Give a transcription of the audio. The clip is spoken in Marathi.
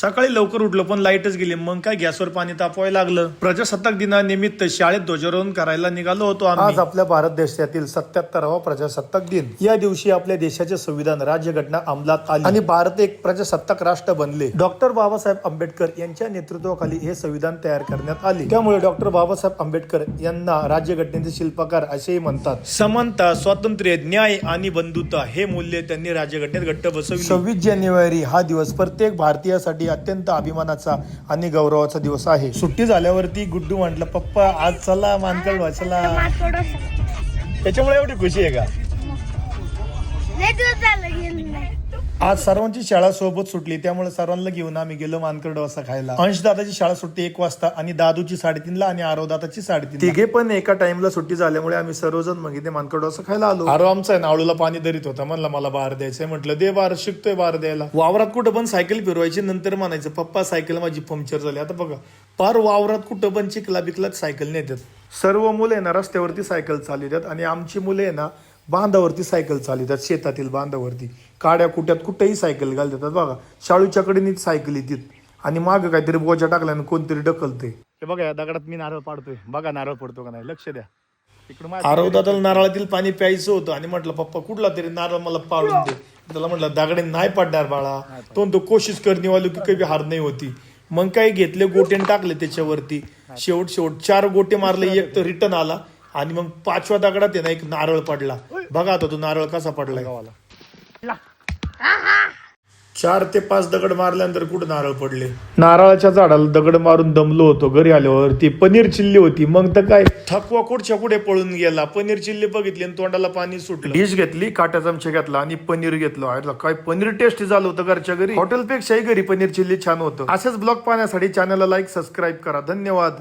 सकाळी लवकर उठलो पण लाईटच गेली, मग काय गॅसवर पाणी तापवायला लागलं. प्रजासत्ताक दिनानिमित्त शाळेत ध्वजारोहण करायला निघालो होतो आम्ही. आज आपल्या भारत देशातील 77वा प्रजासत्ताक दिन. या दिवशी आपल्या देशाचे संविधान राज्यघटना अंमलात आली आणि भारत एक प्रजासत्ताक राष्ट्र बनले. डॉक्टर बाबासाहेब आंबेडकर यांच्या नेतृत्वाखाली हे संविधान तयार करण्यात आले. त्यामुळे डॉक्टर बाबासाहेब आंबेडकर यांना राज्यघटनेचे शिल्पकार असेही म्हणतात. समानता, स्वातंत्र्य, न्याय आणि बंधुता हे मूल्य त्यांनी राज्यघटनेत घट्ट बसवली. 26 जानेवारी हा दिवस प्रत्येक भारतीयासाठी अत्यंत अभिमानाचा आणि गौरवाचा दिवस आहे. सुट्टी झाल्यावरती गुड्डू म्हटलं, पप्पा आज चला मानकड वाचला. त्याच्यामुळे एवढी खुशी आहे का? आज सर्वांची शाळा सोबत सुटली, त्यामुळे सर्वांना घेऊन आम्ही गेलो मानकड डोसा खायला. अंश दादाची शाळा सुटते 1 वाजता आणि दादूची 3:30ला आणि आरव दादाची 3:30. तिघे पण एका टाइमला सुट्टी झाल्यामुळे आम्ही सर्वजण मग इथे मानकड डोसा खायला आलो. आरव आमचा नाळूला पाणी धरीत होता, म्हणला मला बार द्यायचंय. म्हटलं दे बार, शिकतोय बार द्यायला. वावरात कुठं पण सायकल फिरवायची, नंतर म्हणायचं पप्पा सायकल माझी पंक्चर झाली. आता बघा पार वावरात कुठं पण चिखला बिकलात सायकल नेतात. सर्व मुले ना रस्त्यावरती सायकल चालवतात आणि आमची मुले ना बांधावरती सायकल चालवतात, शेतातील बांधावरती काड्या कुट्यात कुठेही सायकल घालतात. बघा शाळूच्याकडे नीट सायकल येतात आणि माग काहीतरी बोजा टाकल्यानं कोणतरी ढकलते. हे बघा या दगडात मी नारळ पाडतोय, बघा नारळ पडतो का नाही, लक्ष द्या. आरव दादाला नारळातील पाणी प्यायचं होतं आणि म्हटलं पप्पा कुठला तरी नारळ मला पाडून दे. त्याला म्हटलं दगडे नाही पडणार बाळा, तो कोशिश करणे की काही हार नाही होती. मग काही घेतले गोटे टाकले त्याच्यावरती. शेवट 4 गोटे मारले, एक तर रिटर्न आला आणि मग 5व्या दगडात आहे ना एक नारळ पडला. बघा आता तो नारळ कसा पडलाय. 4 ते 5 दगड मारल्यानंतर कुठं नारळ पडले. नारळाच्या झाडाला दगड मारून दमलो होतो. घरी आल्यावरती पनीर चिल्ली होती. मग तर काय थकवा कुठच्या कुठे पळून गेला. पनीर चिल्ली बघितली आणि तोंडाला पाणी सुटलं. डिश घेतली, काट्या चमचे घेतला आणि पनीर घेतलं. काय पनीर टेस्टी झालं होतं घरच्या घरी. हॉटेलपेक्षाही घरी पनीर चिल्ली छान होतं. असेच ब्लॉग पाहण्यासाठी चॅनलला लाईक, सबस्क्राईब करा. धन्यवाद.